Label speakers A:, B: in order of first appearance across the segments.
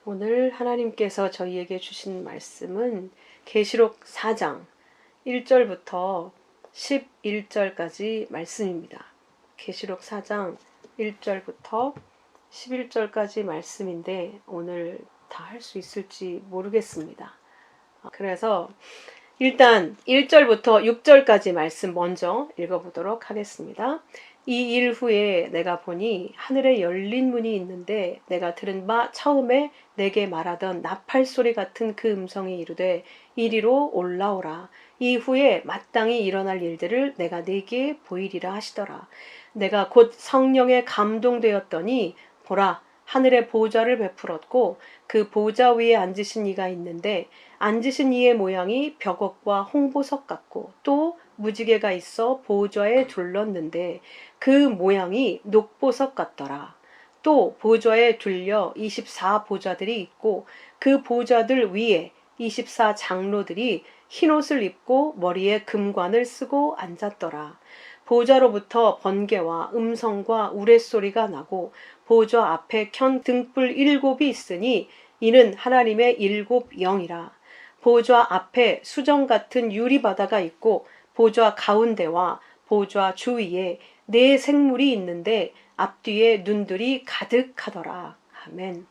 A: 오늘 하나님께서 저희에게 주신 말씀은 계시록 4장 1절부터 11절까지 말씀입니다. 계시록 4장 1절부터 11절까지 말씀인데 오늘 다 할 수 있을지 모르겠습니다. 그래서 일단 1절부터 6절까지 말씀 먼저 읽어보도록 하겠습니다. 이 일 후에 내가 보니 하늘에 열린 문이 있는데 내가 들은 바 처음에 내게 말하던 나팔 소리 같은 그 음성이 이르되 이리로 올라오라. 이후에 마땅히 일어날 일들을 내가 네게 보이리라 하시더라. 내가 곧 성령에 감동되었더니 보라, 하늘에 보좌를 베풀었고 그 보좌 위에 앉으신 이가 있는데 앉으신 이의 모양이 벽옥과 홍보석 같고 또 무지개가 있어 보좌에 둘렀는데 그 모양이 녹보석 같더라. 또 보좌에 둘려 24보좌들이 있고 그 보좌들 위에 24장로들이 흰옷을 입고 머리에 금관을 쓰고 앉았더라. 보좌로부터 번개와 음성과 우레소리가 나고 보좌 앞에 켠 등불 7이 있으니 이는 하나님의 7 영이라. 보좌 앞에 수정 같은 유리바다가 있고 보좌 가운데와 보좌 주위에 4 생물이 있는데 앞뒤에 눈들이 가득하더라. 아멘.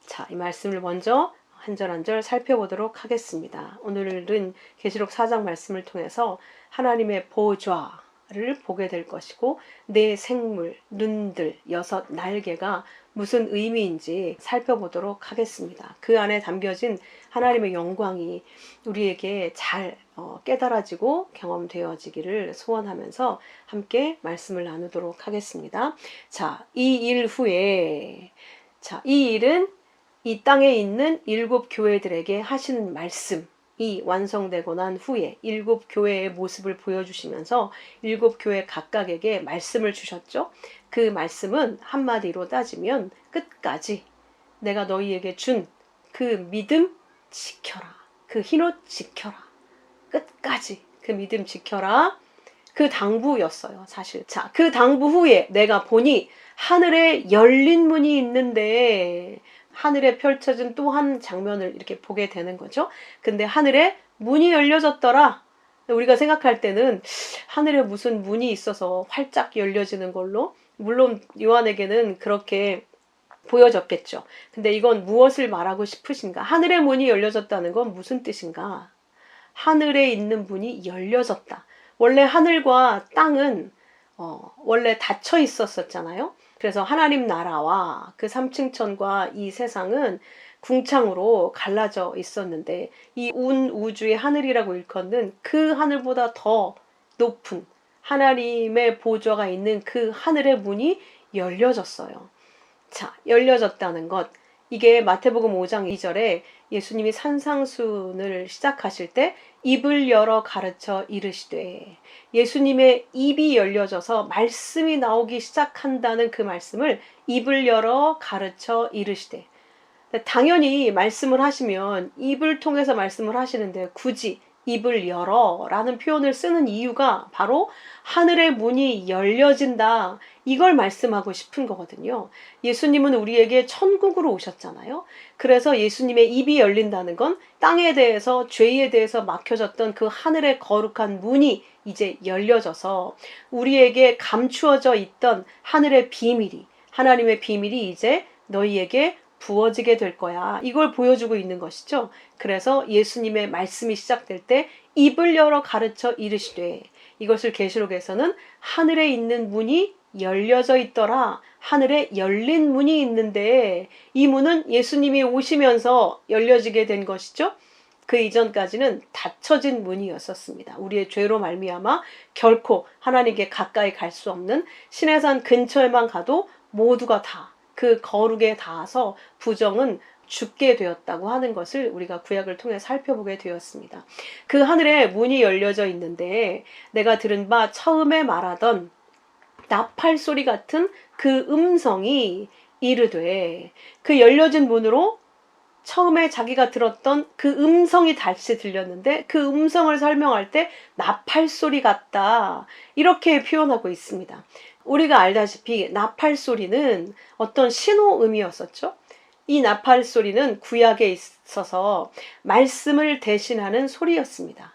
A: 자, 이 말씀을 먼저 한 절 한 절 살펴보도록 하겠습니다. 오늘은 계시록 4장 말씀을 통해서 하나님의 보좌를 보게 될 것이고 4 생물, 눈들, 6 날개가 무슨 의미인지 살펴보도록 하겠습니다. 그 안에 담겨진 하나님의 영광이 우리에게 잘 깨달아지고 경험되어지기를 소원하면서 함께 말씀을 나누도록 하겠습니다. 자, 이 일 후에 이 일은 이 땅에 있는 7 교회들에게 하시는 말씀이 완성되고 난 후에 7 교회의 모습을 보여주시면서 7 교회 각각에게 말씀을 주셨죠. 그 말씀은 한마디로 따지면 끝까지 내가 너희에게 준 그 믿음 지켜라. 그 흰옷 지켜라. 끝까지 그 믿음 지켜라. 그 당부였어요, 사실. 자, 그 당부 후에 내가 보니 하늘에 열린 문이 있는데 하늘에 펼쳐진 또 한 장면을 이렇게 보게 되는 거죠. 근데 하늘에 문이 열려졌더라. 우리가 생각할 때는 하늘에 무슨 문이 있어서 활짝 열려지는 걸로, 물론 요한에게는 그렇게 보여졌겠죠. 근데 이건 무엇을 말하고 싶으신가? 하늘의 문이 열려졌다는 건 무슨 뜻인가? 하늘에 있는 문이 열려졌다. 원래 하늘과 땅은 원래 닫혀 있었잖아요. 그래서 하나님 나라와 그 삼층천과 이 세상은 궁창으로 갈라져 있었는데 이 우주의 하늘이라고 일컫는 그 하늘보다 더 높은 하나님의 보좌가 있는 그 하늘의 문이 열려졌어요. 자, 열려졌다는 것. 이게 마태복음 5장 2절에 예수님이 산상순을 시작하실 때 입을 열어 가르쳐 이르시되, 예수님의 입이 열려져서 말씀이 나오기 시작한다는 그 말씀을 입을 열어 가르쳐 이르시되, 당연히 말씀을 하시면 입을 통해서 말씀을 하시는데 굳이 입을 열어 라는 표현을 쓰는 이유가 바로 하늘의 문이 열려진다, 이걸 말씀하고 싶은 거거든요. 예수님은 우리에게 천국으로 오셨잖아요. 그래서 예수님의 입이 열린다는 건 땅에 대해서, 죄에 대해서 막혀졌던 그 하늘의 거룩한 문이 이제 열려져서 우리에게 감추어져 있던 하늘의 비밀이, 하나님의 비밀이 이제 너희에게 부어지게 될 거야. 이걸 보여주고 있는 것이죠. 그래서 예수님의 말씀이 시작될 때 입을 열어 가르쳐 이르시되, 이것을 계시록에서는 하늘에 있는 문이 열려져 있더라. 하늘에 열린 문이 있는데 이 문은 예수님이 오시면서 열려지게 된 것이죠. 그 이전까지는 닫혀진 문이었었습니다. 우리의 죄로 말미암아 결코 하나님께 가까이 갈 수 없는 시내산 근처에만 가도 모두가 다 그 거룩에 닿아서 부정은 죽게 되었다고 하는 것을 우리가 구약을 통해 살펴보게 되었습니다. 그 하늘에 문이 열려져 있는데 내가 들은 바 처음에 말하던 나팔 소리 같은 그 음성이 이르되, 그 열려진 문으로 처음에 자기가 들었던 그 음성이 다시 들렸는데 그 음성을 설명할 때 나팔 소리 같다, 이렇게 표현하고 있습니다. 우리가 알다시피 나팔 소리는 어떤 신호음이었었죠. 이 나팔 소리는 구약에 있어서 말씀을 대신하는 소리였습니다.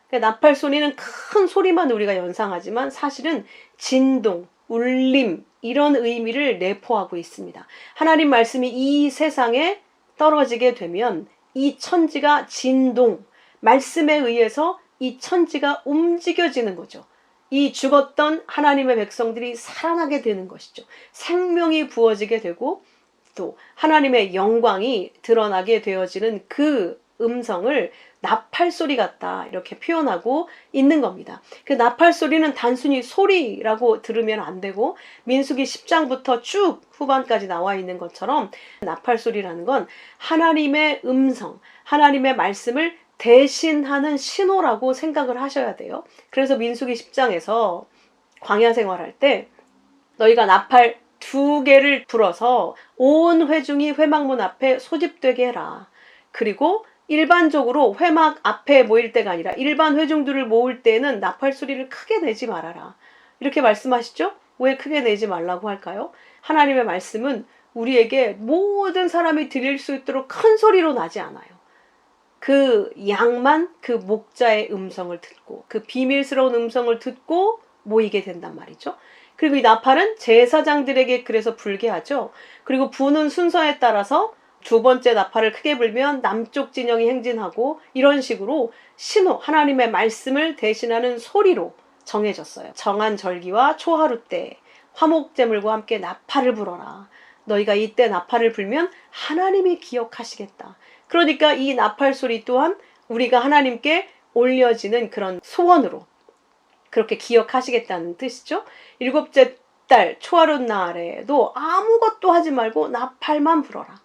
A: 그러니까 나팔 소리는 큰 소리만 우리가 연상하지만 사실은 진동, 울림 이런 의미를 내포하고 있습니다. 하나님 말씀이 이 세상에 떨어지게 되면 이 천지가 진동, 말씀에 의해서 이 천지가 움직여지는 거죠. 이 죽었던 하나님의 백성들이 살아나게 되는 것이죠. 생명이 부어지게 되고 또 하나님의 영광이 드러나게 되어지는 그 음성을 나팔 소리 같다 이렇게 표현하고 있는 겁니다. 그 나팔 소리는 단순히 소리라고 들으면 안 되고 민수기 10장부터 쭉 후반까지 나와 있는 것처럼 나팔 소리라는 건 하나님의 음성, 하나님의 말씀을 대신하는 신호라고 생각을 하셔야 돼요. 그래서 민수기 10장에서 광야 생활할 때 너희가 나팔 2개를 불어서 온 회중이 회막문 앞에 소집되게 해라. 그리고 일반적으로 회막 앞에 모일 때가 아니라 일반 회중들을 모을 때는 나팔 소리를 크게 내지 말아라. 이렇게 말씀하시죠? 왜 크게 내지 말라고 할까요? 하나님의 말씀은 우리에게 모든 사람이 들릴 수 있도록 큰 소리로 나지 않아요. 그 양만 그 목자의 음성을 듣고 그 비밀스러운 음성을 듣고 모이게 된단 말이죠. 그리고 이 나팔은 제사장들에게 그래서 불게 하죠. 그리고 부는 순서에 따라서 2번째 나팔을 크게 불면 남쪽 진영이 행진하고 이런 식으로 신호, 하나님의 말씀을 대신하는 소리로 정해졌어요. 정한 절기와 초하루 때 화목제물과 함께 나팔을 불어라. 너희가 이때 나팔을 불면 하나님이 기억하시겠다. 그러니까 이 나팔 소리 또한 우리가 하나님께 올려지는 그런 소원으로 그렇게 기억하시겠다는 뜻이죠. 7째 달 초하룻 날에도 아무것도 하지 말고 나팔만 불어라.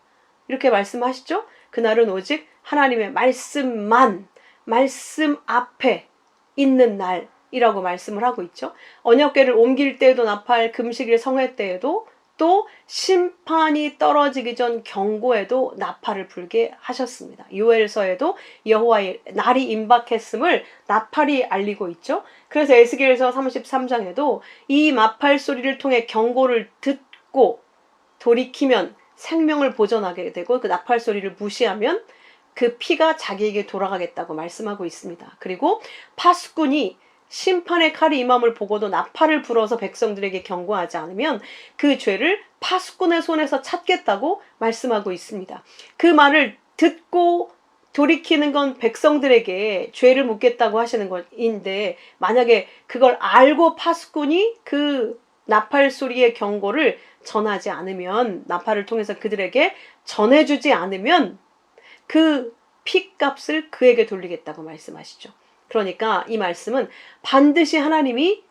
A: 이렇게 말씀하시죠. 그날은 오직 하나님의 말씀만, 말씀 앞에 있는 날이라고 말씀을 하고 있죠. 언약궤를 옮길 때에도 나팔, 금식일 성회 때에도 또 심판이 떨어지기 전 경고에도 나팔을 불게 하셨습니다. 요엘서에도 여호와의 날이 임박했음을 나팔이 알리고 있죠. 그래서 에스겔서 33장에도 이 나팔 소리를 통해 경고를 듣고 돌이키면 생명을 보존하게 되고 그 나팔 소리를 무시하면 그 피가 자기에게 돌아가겠다고 말씀하고 있습니다. 그리고 파수꾼이 심판의 칼이 임함을 보고도 나팔을 불어서 백성들에게 경고하지 않으면 그 죄를 파수꾼의 손에서 찾겠다고 말씀하고 있습니다. 그 말을 듣고 돌이키는 건 백성들에게 죄를 묻겠다고 하시는 것인데 만약에 그걸 알고 파수꾼이 그 나팔 소리의 경고를 전하지 않으면 나팔을 통해서 그들에게 전해주지 않으면 그 피값을 그에게 돌리겠다고 말씀하시죠. 그러니까 이 말씀은 반드시 하나님이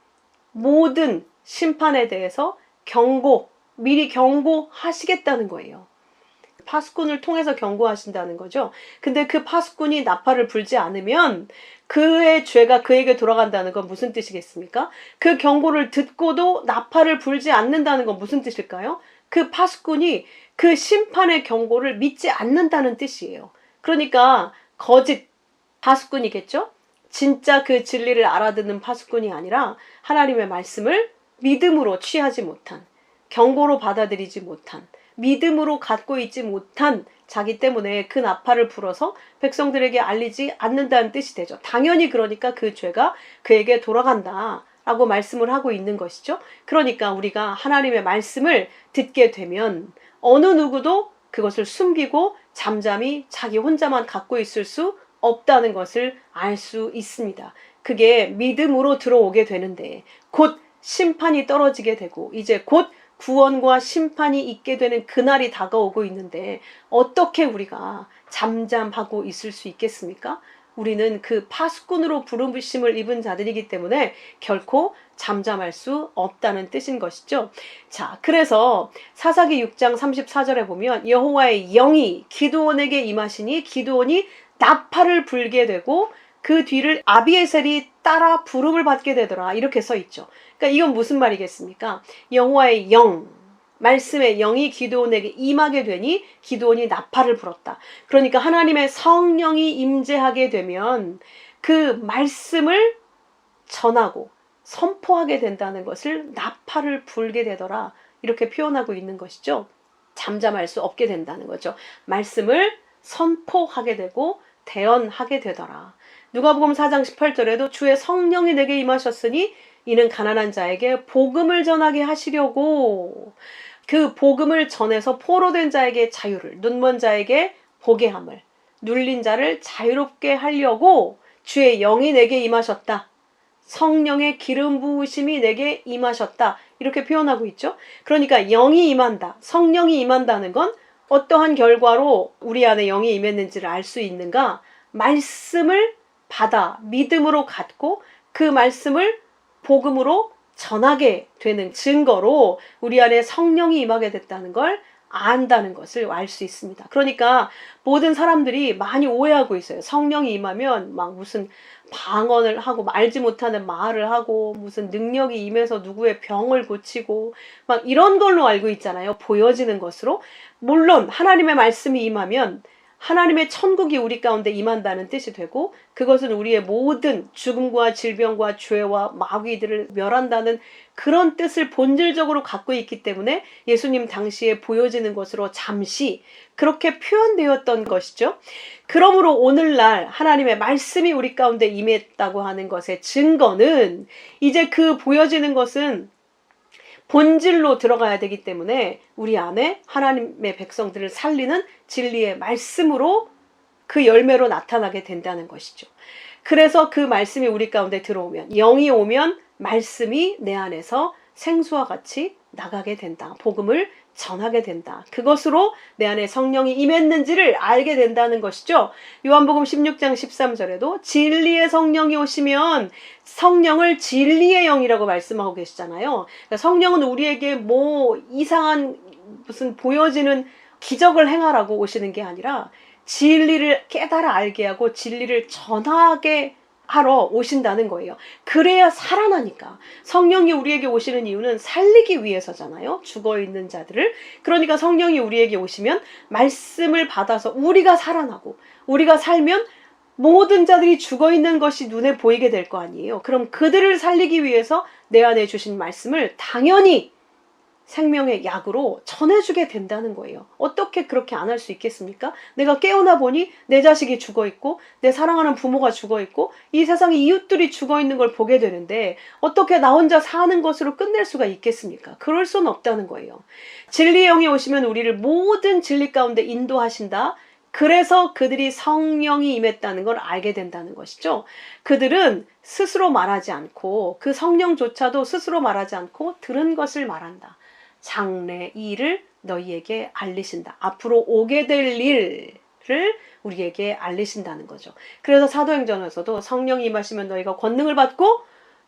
A: 모든 심판에 대해서 미리 경고하시겠다는 거예요. 파수꾼을 통해서 경고하신다는 거죠. 근데 그 파수꾼이 나팔을 불지 않으면 그의 죄가 그에게 돌아간다는 건 무슨 뜻이겠습니까? 그 경고를 듣고도 나팔을 불지 않는다는 건 무슨 뜻일까요? 그 파수꾼이 그 심판의 경고를 믿지 않는다는 뜻이에요. 그러니까 거짓 파수꾼이겠죠? 진짜 그 진리를 알아듣는 파수꾼이 아니라 하나님의 말씀을 믿음으로 취하지 못한, 경고로 받아들이지 못한, 믿음으로 갖고 있지 못한 자기 때문에 그 나팔을 불어서 백성들에게 알리지 않는다는 뜻이 되죠. 당연히 그러니까 그 죄가 그에게 돌아간다라고 말씀을 하고 있는 것이죠. 그러니까 우리가 하나님의 말씀을 듣게 되면 어느 누구도 그것을 숨기고 잠잠히 자기 혼자만 갖고 있을 수 없다는 것을 알 수 있습니다. 그게 믿음으로 들어오게 되는데 곧 심판이 떨어지게 되고 이제 곧 구원과 심판이 있게 되는 그날이 다가오고 있는데 어떻게 우리가 잠잠하고 있을 수 있겠습니까? 우리는 그 파수꾼으로 부르심을 입은 자들이기 때문에 결코 잠잠할 수 없다는 뜻인 것이죠. 자, 그래서 사사기 6장 34절에 보면 여호와의 영이 기드온에게 임하시니 기드온이 나팔을 불게 되고 그 뒤를 아비에셀이 따라 부름을 받게 되더라. 이렇게 써 있죠. 그러니까 이건 무슨 말이겠습니까? 여호와의 영, 말씀의 영이 기드온에게 임하게 되니 기드온이 나팔을 불었다. 그러니까 하나님의 성령이 임재하게 되면 그 말씀을 전하고 선포하게 된다는 것을 나팔을 불게 되더라. 이렇게 표현하고 있는 것이죠. 잠잠할 수 없게 된다는 거죠. 말씀을 선포하게 되고 대언하게 되더라. 누가복음 4장 18절에도 주의 성령이 내게 임하셨으니 이는 가난한 자에게 복음을 전하게 하시려고, 그 복음을 전해서 포로된 자에게 자유를, 눈먼 자에게 보게 함을, 눌린 자를 자유롭게 하려고 주의 영이 내게 임하셨다. 성령의 기름 부으심이 내게 임하셨다. 이렇게 표현하고 있죠. 그러니까 영이 임한다, 성령이 임한다는 건 어떠한 결과로 우리 안에 영이 임했는지를 알 수 있는가? 말씀을 받아 믿음으로 갖고 그 말씀을 복음으로 전하게 되는 증거로 우리 안에 성령이 임하게 됐다는 걸 안다는 것을 알 수 있습니다. 그러니까 모든 사람들이 많이 오해하고 있어요. 성령이 임하면 막 무슨 방언을 하고 알지 못하는 말을 하고 무슨 능력이 임해서 누구의 병을 고치고 막 이런 걸로 알고 있잖아요. 보여지는 것으로. 물론 하나님의 말씀이 임하면 하나님의 천국이 우리 가운데 임한다는 뜻이 되고, 그것은 우리의 모든 죽음과 질병과 죄와 마귀들을 멸한다는 그런 뜻을 본질적으로 갖고 있기 때문에 예수님 당시에 보여지는 것으로 잠시 그렇게 표현되었던 것이죠. 그러므로 오늘날 하나님의 말씀이 우리 가운데 임했다고 하는 것의 증거는 이제 그 보여지는 것은 본질로 들어가야 되기 때문에 우리 안에 하나님의 백성들을 살리는 진리의 말씀으로 그 열매로 나타나게 된다는 것이죠. 그래서 그 말씀이 우리 가운데 들어오면, 영이 오면 말씀이 내 안에서 생수와 같이 나가게 된다. 복음을 전하게 된다. 그것으로 내 안에 성령이 임했는지를 알게 된다는 것이죠. 요한복음 16장 13절에도 진리의 성령이 오시면, 성령을 진리의 영이라고 말씀하고 계시잖아요. 그러니까 성령은 우리에게 뭐 이상한 무슨 보여지는 기적을 행하라고 오시는 게 아니라 진리를 깨달아 알게 하고 진리를 전하게 하러 오신다는 거예요. 그래야 살아나니까. 성령이 우리에게 오시는 이유는 살리기 위해서잖아요. 죽어있는 자들을. 그러니까 성령이 우리에게 오시면 말씀을 받아서 우리가 살아나고, 우리가 살면 모든 자들이 죽어있는 것이 눈에 보이게 될 거 아니에요. 그럼 그들을 살리기 위해서 내 안에 주신 말씀을 당연히 생명의 약으로 전해주게 된다는 거예요. 어떻게 그렇게 안 할 수 있겠습니까? 내가 깨어나 보니 내 자식이 죽어있고 내 사랑하는 부모가 죽어있고 이 세상에 이웃들이 죽어있는 걸 보게 되는데 어떻게 나 혼자 사는 것으로 끝낼 수가 있겠습니까? 그럴 수는 없다는 거예요. 진리의 영이 오시면 우리를 모든 진리 가운데 인도하신다. 그래서 그들이 성령이 임했다는 걸 알게 된다는 것이죠. 그들은 스스로 말하지 않고, 그 성령조차도 스스로 말하지 않고 들은 것을 말한다. 장래 일을 너희에게 알리신다. 앞으로 오게 될 일을 우리에게 알리신다는 거죠. 그래서 사도행전에서도 성령이 임하시면 너희가 권능을 받고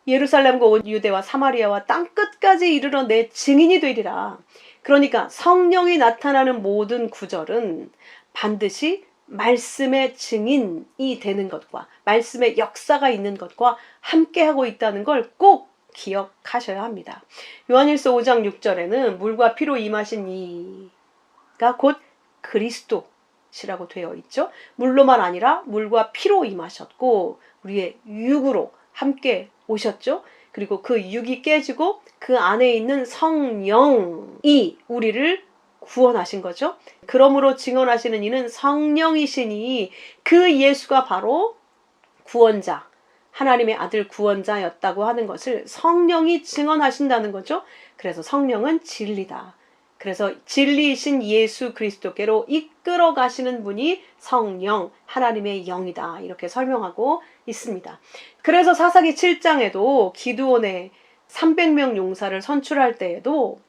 A: 예루살렘과 온 유대와 사마리아와 땅끝까지 이르러 내 증인이 되리라. 그러니까 성령이 나타나는 모든 구절은 반드시 말씀의 증인이 되는 것과 말씀의 역사가 있는 것과 함께하고 있다는 걸 꼭 기억하셔야 합니다. 요한일서 5장 6절에는 물과 피로 임하신 이가 곧 그리스도시라고 되어 있죠. 물로만 아니라 물과 피로 임하셨고 우리의 육으로 함께 오셨죠. 그리고 그 육이 깨지고 그 안에 있는 성령이 우리를 구원하신 거죠. 그러므로 증언하시는 이는 성령이시니 그 예수가 바로 구원자, 하나님의 아들 구원자였다고 하는 것을 성령이 증언하신다는 거죠. 그래서 성령은 진리다. 그래서 진리이신 예수 그리스도께로 이끌어 가시는 분이 성령, 하나님의 영이다. 이렇게 설명하고 있습니다. 그래서 사사기 7장에도 기드온의 300명 용사를 선출할 때에도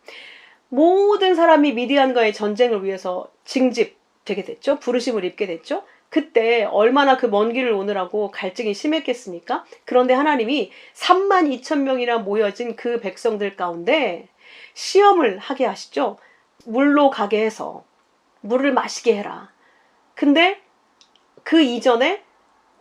A: 모든 사람이 미디안과의 전쟁을 위해서 징집되게 됐죠. 부르심을 입게 됐죠. 그때 얼마나 그 먼 길을 오느라고 갈증이 심했겠습니까? 그런데 하나님이 32,000명이나 모여진 그 백성들 가운데 시험을 하게 하시죠. 물로 가게 해서 물을 마시게 해라. 근데 그 이전에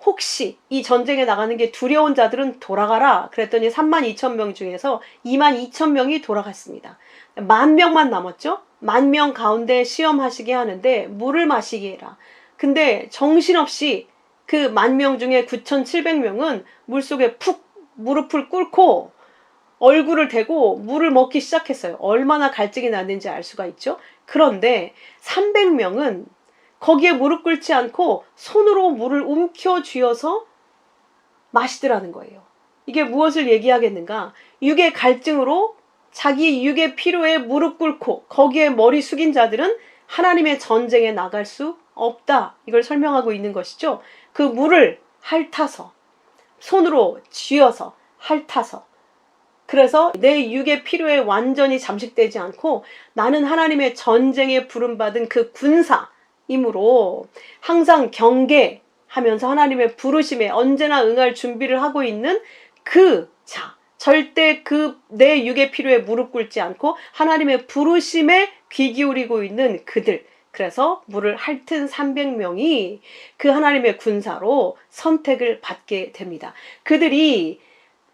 A: 혹시 이 전쟁에 나가는 게 두려운 자들은 돌아가라. 그랬더니 32,000명 중에서 22,000명이 돌아갔습니다. 10,000명만 남았죠. 10,000명 가운데 시험하시게 하는데 물을 마시게 해라. 근데 정신없이 그 10,000명 중에 9,700명은 물속에 푹 무릎을 꿇고 얼굴을 대고 물을 먹기 시작했어요. 얼마나 갈증이 났는지 알 수가 있죠. 그런데 300명은 거기에 무릎 꿇지 않고 손으로 물을 움켜 쥐어서 마시더라는 거예요. 이게 무엇을 얘기하겠는가? 육의 갈증으로 자기 육의 필요에 무릎 꿇고 거기에 머리 숙인 자들은 하나님의 전쟁에 나갈 수 없다. 이걸 설명하고 있는 것이죠. 그 물을 핥아서 손으로 쥐어서 핥아서, 그래서 내 육의 필요에 완전히 잠식되지 않고 나는 하나님의 전쟁에 부름받은 그 군사이므로 항상 경계하면서 하나님의 부르심에 언제나 응할 준비를 하고 있는 그 자, 절대 그 내 육의 필요에 무릎 꿇지 않고 하나님의 부르심에 귀 기울이고 있는 그들, 그래서 물을 핥은 300명이 그 하나님의 군사로 선택을 받게 됩니다. 그들이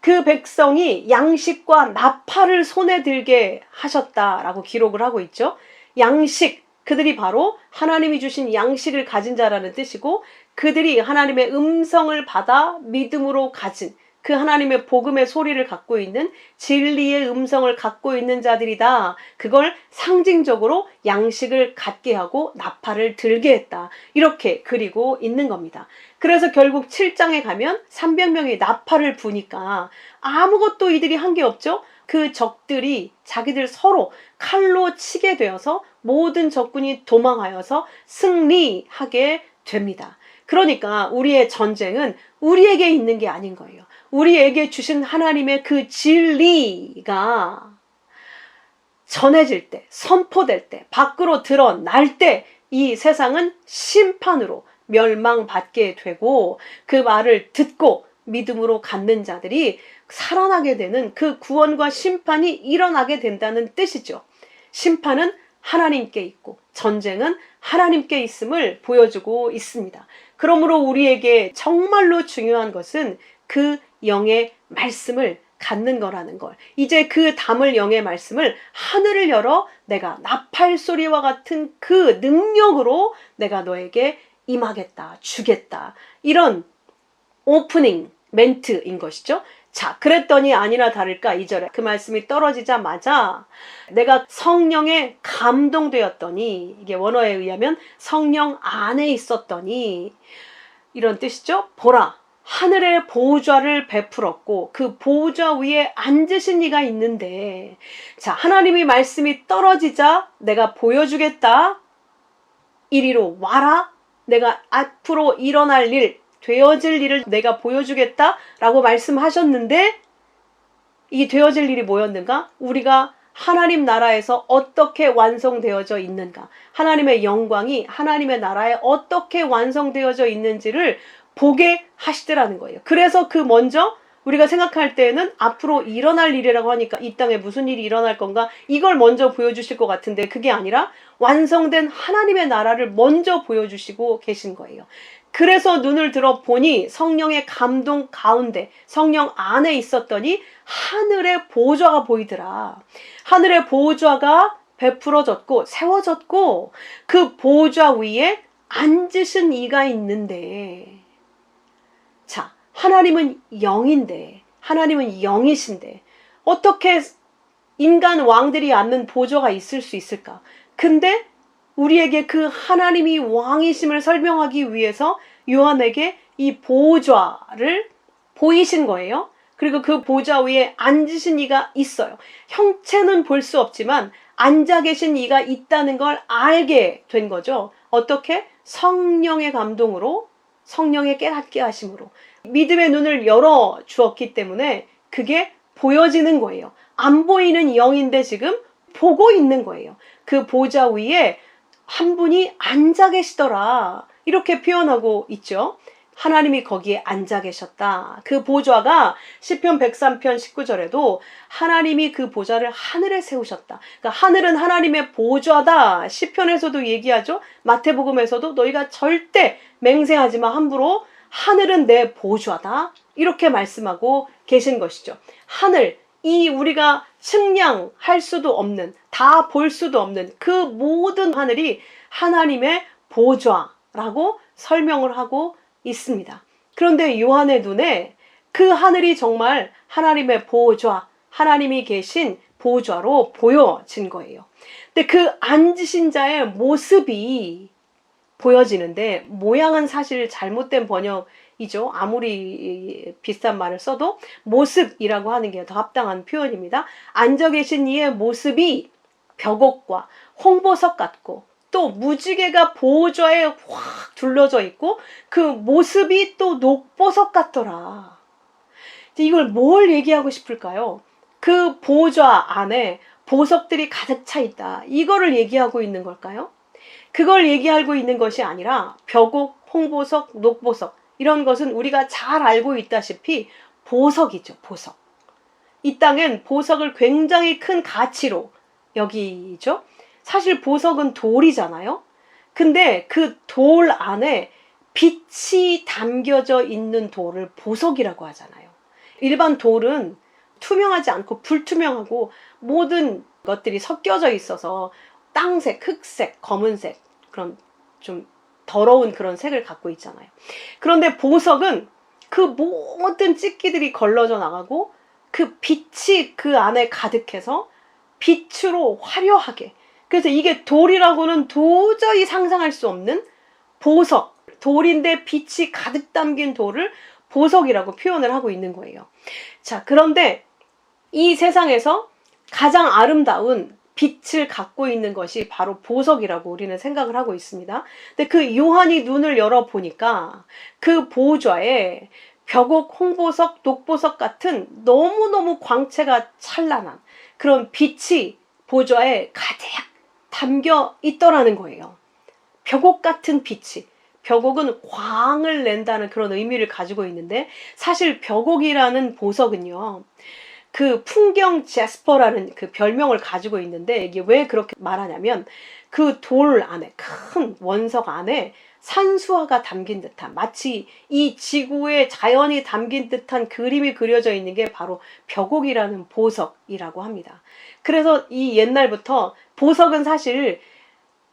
A: 그 백성이 양식과 나팔을 손에 들게 하셨다라고 기록을 하고 있죠. 양식, 그들이 바로 하나님이 주신 양식을 가진 자라는 뜻이고, 그들이 하나님의 음성을 받아 믿음으로 가진 그 하나님의 복음의 소리를 갖고 있는 진리의 음성을 갖고 있는 자들이다. 그걸 상징적으로 양식을 갖게 하고 나팔을 들게 했다. 이렇게 그리고 있는 겁니다. 그래서 결국 7장에 가면 300명이 나팔을 부니까 아무것도 이들이 한 게 없죠. 그 적들이 자기들 서로 칼로 치게 되어서 모든 적군이 도망하여서 승리하게 됩니다. 그러니까 우리의 전쟁은 우리에게 있는 게 아닌 거예요. 우리에게 주신 하나님의 그 진리가 전해질 때, 선포될 때, 밖으로 드러날 때 이 세상은 심판으로 멸망받게 되고, 그 말을 듣고 믿음으로 갖는 자들이 살아나게 되는 그 구원과 심판이 일어나게 된다는 뜻이죠. 심판은 하나님께 있고 전쟁은 하나님께 있음을 보여주고 있습니다. 그러므로 우리에게 정말로 중요한 것은 그 영의 말씀을 갖는 거라는 걸. 이제 그 담을 영의 말씀을 하늘을 열어 내가 나팔 소리와 같은 그 능력으로 내가 너에게 임하겠다, 주겠다. 이런 오프닝 멘트인 것이죠. 자, 그랬더니 아니나 다를까 2절에 그 말씀이 떨어지자마자 내가 성령에 감동되었더니, 이게 원어에 의하면 성령 안에 있었더니 이런 뜻이죠. 보라, 하늘의 보좌를 베풀었고 그 보좌 위에 앉으신 이가 있는데, 자, 하나님의 말씀이 떨어지자 내가 보여주겠다. 이리로 와라. 내가 앞으로 일어날 일, 되어질 일을 내가 보여주겠다라고 말씀하셨는데, 이 되어질 일이 뭐였는가? 우리가 하나님 나라에서 어떻게 완성되어져 있는가? 하나님의 영광이 하나님의 나라에 어떻게 완성되어져 있는지를 보게 하시더라는 거예요. 그래서 그 먼저 우리가 생각할 때는 앞으로 일어날 일이라고 하니까 이 땅에 무슨 일이 일어날 건가? 이걸 먼저 보여주실 것 같은데 그게 아니라 완성된 하나님의 나라를 먼저 보여주시고 계신 거예요. 그래서 눈을 들어 보니 성령의 감동 가운데 성령 안에 있었더니 하늘의 보좌가 보이더라. 하늘의 보좌가 베풀어졌고 세워졌고 그 보좌 위에 앉으신 이가 있는데, 자, 하나님은 영인데, 하나님은 영이신데 어떻게 인간 왕들이 앉는 보좌가 있을 수 있을까? 근데 우리에게 그 하나님이 왕이심을 설명하기 위해서 요한에게 이 보좌를 보이신 거예요. 그리고 그 보좌 위에 앉으신 이가 있어요. 형체는 볼 수 없지만 앉아 계신 이가 있다는 걸 알게 된 거죠. 어떻게? 성령의 감동으로, 성령의 깨닫게 하심으로 믿음의 눈을 열어 주었기 때문에 그게 보여지는 거예요. 안 보이는 영인데 지금 보고 있는 거예요. 그 보좌 위에 한 분이 앉아 계시더라. 이렇게 표현하고 있죠. 하나님이 거기에 앉아 계셨다. 그 보좌가 시편 103편 19절에도 하나님이 그 보좌를 하늘에 세우셨다. 그러니까 하늘은 하나님의 보좌다. 시편에서도 얘기하죠. 마태복음에서도 너희가 절대 맹세하지 마. 함부로 하늘은 내 보좌다. 이렇게 말씀하고 계신 것이죠. 하늘, 이 우리가 측량할 수도 없는, 다 볼 수도 없는 그 모든 하늘이 하나님의 보좌라고 설명을 하고 있습니다. 그런데 요한의 눈에 그 하늘이 정말 하나님의 보좌, 하나님이 계신 보좌로 보여진 거예요. 근데 그 앉으신 자의 모습이 보여지는데 모양은 사실 잘못된 번역이죠. 아무리 비싼 말을 써도 모습이라고 하는 게 더 합당한 표현입니다. 앉아 계신 이의 모습이 벽옥과 홍보석 같고 또 무지개가 보좌에 확 둘러져 있고 그 모습이 또 녹보석 같더라. 이걸 뭘 얘기하고 싶을까요? 그 보좌 안에 보석들이 가득 차 있다. 이거를 얘기하고 있는 걸까요? 그걸 얘기하고 있는 것이 아니라 벽옥, 홍보석, 녹보석 이런 것은 우리가 잘 알고 있다시피 보석이죠. 보석. 이 땅엔 보석을 굉장히 큰 가치로 여기죠. 사실 보석은 돌이잖아요. 근데 그 돌 안에 빛이 담겨져 있는 돌을 보석이라고 하잖아요. 일반 돌은 투명하지 않고 불투명하고 모든 것들이 섞여져 있어서 땅색, 흑색, 검은색 그런 좀 더러운 그런 색을 갖고 있잖아요. 그런데 보석은 그 모든 찢기들이 걸러져 나가고 그 빛이 그 안에 가득해서 빛으로 화려하게, 그래서 이게 돌이라고는 도저히 상상할 수 없는 보석, 돌인데 빛이 가득 담긴 돌을 보석이라고 표현을 하고 있는 거예요. 자, 그런데 이 세상에서 가장 아름다운 빛을 갖고 있는 것이 바로 보석이라고 우리는 생각을 하고 있습니다. 근데 그 요한이 눈을 열어보니까 그 보좌에 벽옥, 홍보석, 녹보석 같은 너무너무 광채가 찬란한 그런 빛이 보좌에 가득 담겨 있더라는 거예요. 벽옥 같은 빛이. 벽옥은 광을 낸다는 그런 의미를 가지고 있는데 사실 벽옥이라는 보석은요. 그 풍경 제스퍼라는 그 별명을 가지고 있는데 이게 왜 그렇게 말하냐면 그 돌 안에 큰 원석 안에 산수화가 담긴 듯한 마치 이 지구에 자연이 담긴 듯한 그림이 그려져 있는 게 바로 벽옥이라는 보석이라고 합니다. 그래서 이 옛날부터 보석은 사실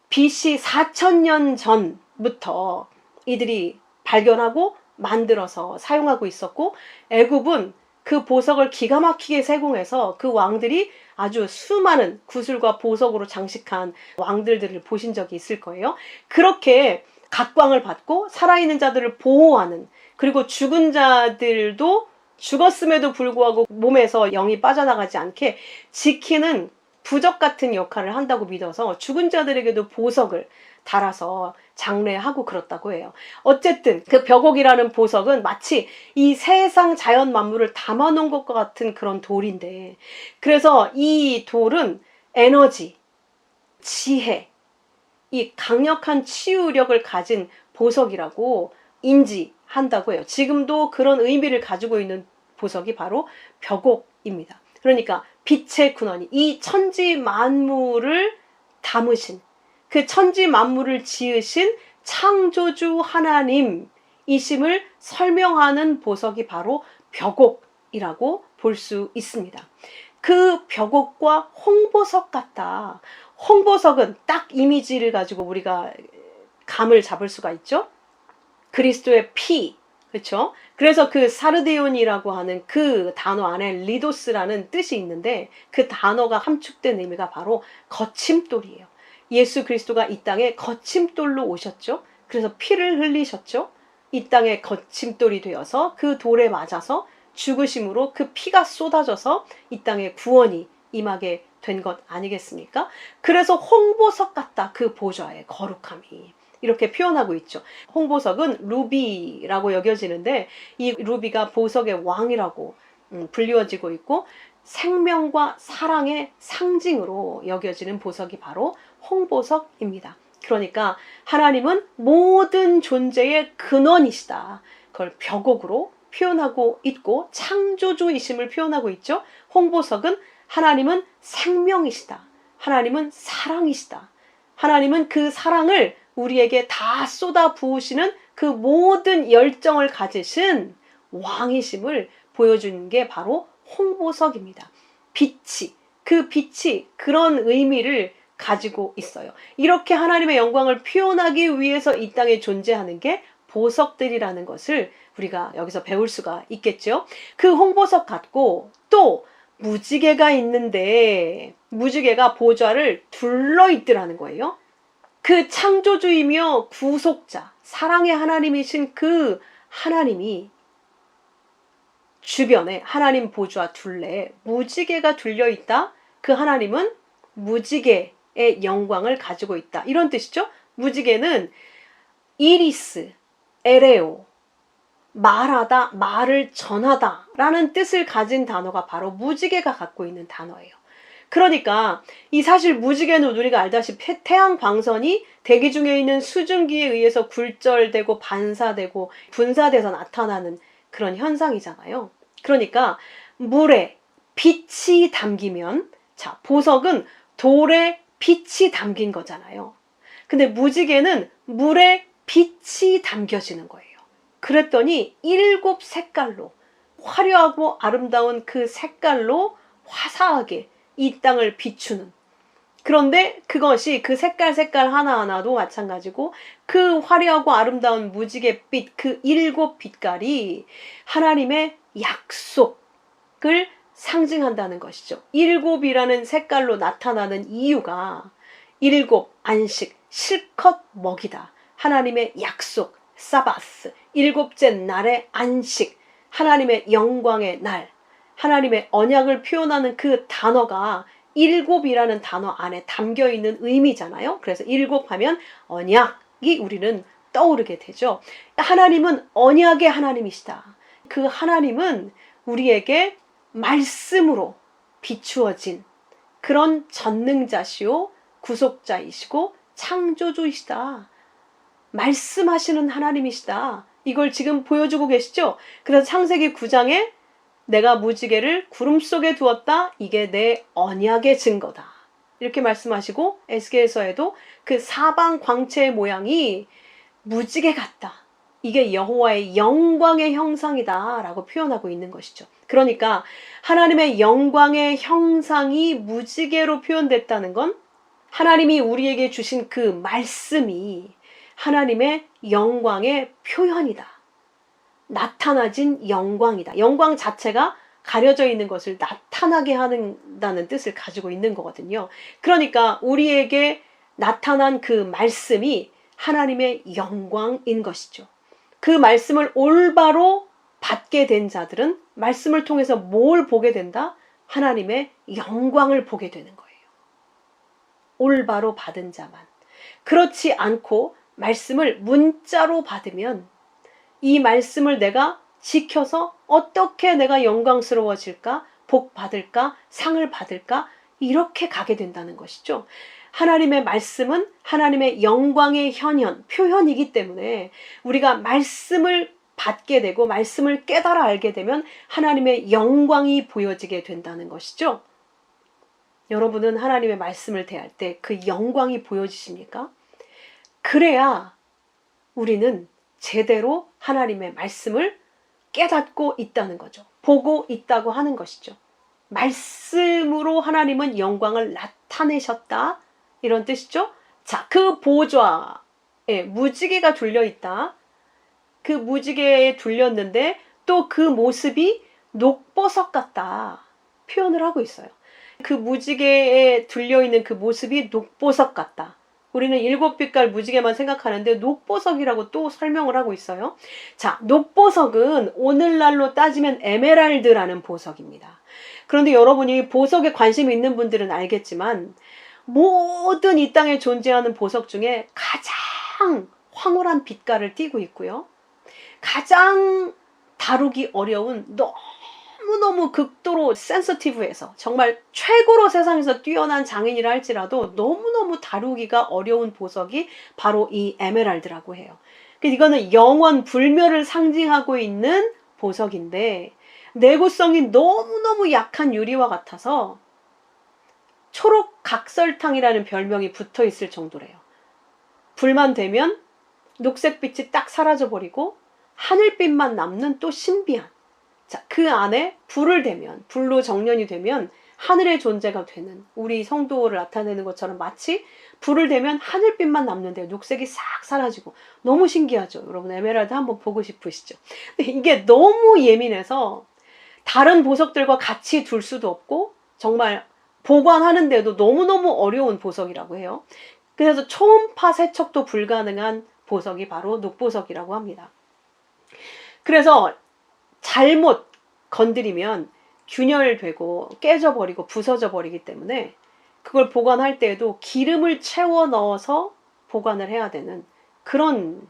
A: BC 4000년 전부터 이들이 발견하고 만들어서 사용하고 있었고 애굽은 그 보석을 기가 막히게 세공해서 그 왕들이 아주 수많은 구슬과 보석으로 장식한 왕들을 보신 적이 있을 거예요. 그렇게 각광을 받고 살아있는 자들을 보호하는, 그리고 죽은 자들도 죽었음에도 불구하고 몸에서 영이 빠져나가지 않게 지키는 부적 같은 역할을 한다고 믿어서 죽은 자들에게도 보석을 달아서 장례하고 그렇다고 해요. 어쨌든 그 벽옥이라는 보석은 마치 이 세상 자연 만물을 담아놓은 것과 같은 그런 돌인데, 그래서 이 돌은 에너지, 지혜, 이 강력한 치유력을 가진 보석이라고 인지한다고 해요. 지금도 그런 의미를 가지고 있는 보석이 바로 벽옥입니다. 그러니까 빛의 근원이 이 천지 만물을 담으신, 그 천지 만물을 지으신 창조주 하나님이심을 설명하는 보석이 바로 벽옥이라고 볼 수 있습니다. 그 벽옥과 홍보석 같다. 홍보석은 딱 이미지를 가지고 우리가 감을 잡을 수가 있죠. 그리스도의 피, 그렇죠? 그래서 그 사르데온이라고 하는 그 단어 안에 리도스라는 뜻이 있는데 그 단어가 함축된 의미가 바로 거침돌이에요. 예수 그리스도가 이 땅에 거침돌로 오셨죠. 그래서 피를 흘리셨죠. 이 땅에 거침돌이 되어서 그 돌에 맞아서 죽으심으로 그 피가 쏟아져서 이 땅에 구원이 임하게 된 것 아니겠습니까? 그래서 홍보석 같다. 그 보좌의 거룩함이. 이렇게 표현하고 있죠. 홍보석은 루비라고 여겨지는데 이 루비가 보석의 왕이라고 불리워지고 있고 생명과 사랑의 상징으로 여겨지는 보석이 바로 홍보석입니다. 그러니까 하나님은 모든 존재의 근원이시다. 그걸 벽옥으로 표현하고 있고 창조주이심을 표현하고 있죠. 홍보석은 하나님은 생명이시다. 하나님은 사랑이시다. 하나님은 그 사랑을 우리에게 다 쏟아 부으시는 그 모든 열정을 가지신 왕이심을 보여주는 게 바로 홍보석입니다. 빛이, 그 빛이 그런 의미를 가지고 있어요. 이렇게 하나님의 영광을 표현하기 위해서 이 땅에 존재하는 게 보석들이라는 것을 우리가 여기서 배울 수가 있겠죠. 그 홍보석 같고 또 무지개가 있는데 무지개가 보좌를 둘러있더라는 거예요. 그 창조주이며 구속자, 사랑의 하나님이신 그 하나님이 주변에 하나님 보좌 둘레에 무지개가 둘려있다. 그 하나님은 무지개의 영광을 가지고 있다. 이런 뜻이죠. 무지개는 이리스, 에레오, 말하다, 말을 전하다 라는 뜻을 가진 단어가 바로 무지개가 갖고 있는 단어예요. 그러니까 이 사실 무지개는 우리가 알다시피 태양 광선이 대기 중에 있는 수증기에 의해서 굴절되고 반사되고 분사돼서 나타나는 그런 현상이잖아요. 그러니까 물에 빛이 담기면, 자, 보석은 돌에 빛이 담긴 거잖아요. 근데 무지개는 물에 빛이 담겨지는 거예요. 그랬더니 7 색깔로, 화려하고 아름다운 그 색깔로 화사하게 이 땅을 비추는, 그런데 그것이 그 색깔 하나하나도 마찬가지고 그 화려하고 아름다운 무지갯빛 그 7 빛깔이 하나님의 약속을 상징한다는 것이죠. 7이라는 색깔로 나타나는 이유가 7 안식, 실컷 먹이다. 하나님의 약속, 사바스, 7째 날의 안식, 하나님의 영광의 날, 하나님의 언약을 표현하는 그 단어가 7이라는 단어 안에 담겨있는 의미잖아요. 그래서 7 하면 언약이 우리는 떠오르게 되죠. 하나님은 언약의 하나님이시다. 그 하나님은 우리에게 말씀으로 비추어진 그런 전능자시오, 구속자이시고 창조주이시다. 말씀하시는 하나님이시다. 이걸 지금 보여주고 계시죠? 그래서 창세기 9장에 내가 무지개를 구름 속에 두었다. 이게 내 언약의 증거다. 이렇게 말씀하시고 에스겔서에도 그 사방 광채의 모양이 무지개 같다. 이게 여호와의 영광의 형상이다 라고 표현하고 있는 것이죠. 그러니까 하나님의 영광의 형상이 무지개로 표현됐다는 건 하나님이 우리에게 주신 그 말씀이 하나님의 영광의 표현이다. 나타나진 영광이다. 영광 자체가 가려져 있는 것을 나타나게 한다는 뜻을 가지고 있는 거거든요. 그러니까 우리에게 나타난 그 말씀이 하나님의 영광인 것이죠. 그 말씀을 올바로 받게 된 자들은 말씀을 통해서 뭘 보게 된다? 하나님의 영광을 보게 되는 거예요. 올바로 받은 자만. 그렇지 않고 말씀을 문자로 받으면 이 말씀을 내가 지켜서 어떻게 내가 영광스러워질까? 복 받을까? 상을 받을까? 이렇게 가게 된다는 것이죠. 하나님의 말씀은 하나님의 영광의 현현, 표현이기 때문에 우리가 말씀을 받게 되고 말씀을 깨달아 알게 되면 하나님의 영광이 보여지게 된다는 것이죠. 여러분은 하나님의 말씀을 대할 때 그 영광이 보여지십니까? 그래야 우리는 제대로 하나님의 말씀을 깨닫고 있다는 거죠. 보고 있다고 하는 것이죠. 말씀으로 하나님은 영광을 나타내셨다. 이런 뜻이죠. 자, 그 보좌에 무지개가 둘려있다. 그 무지개에 둘렸는데 또 그 모습이 녹보석 같다. 표현을 하고 있어요. 그 무지개에 둘려있는 그 모습이 녹보석 같다. 우리는 7 빛깔 무지개만 생각하는데 녹보석이라고 또 설명을 하고 있어요. 자, 녹보석은 오늘날로 따지면 에메랄드라는 보석입니다. 그런데 여러분이 보석에 관심이 있는 분들은 알겠지만 모든 이 땅에 존재하는 보석 중에 가장 황홀한 빛깔을 띠고 있고요. 가장 다루기 어려운 너무너무 극도로 센서티브해서 정말 최고로 세상에서 뛰어난 장인이라 할지라도 너무너무 다루기가 어려운 보석이 바로 이 에메랄드라고 해요. 이거는 영원 불멸을 상징하고 있는 보석인데 내구성이 너무너무 약한 유리와 같아서 초록 각설탕이라는 별명이 붙어 있을 정도래요. 불만 되면 녹색빛이 딱 사라져버리고 하늘빛만 남는 또 신비한, 자, 그 안에 불을 대면, 불로 정련이 되면 하늘의 존재가 되는, 우리 성도를 나타내는 것처럼 마치 불을 대면 하늘빛만 남는데 녹색이 싹 사라지고 너무 신기하죠. 여러분 에메랄드 한번 보고 싶으시죠? 근데 이게 너무 예민해서 다른 보석들과 같이 둘 수도 없고 정말 보관하는데도 너무너무 어려운 보석이라고 해요. 그래서 초음파 세척도 불가능한 보석이 바로 녹보석이라고 합니다. 그래서 잘못 건드리면 균열되고 깨져버리고 부서져 버리기 때문에 그걸 보관할 때에도 기름을 채워 넣어서 보관을 해야 되는 그런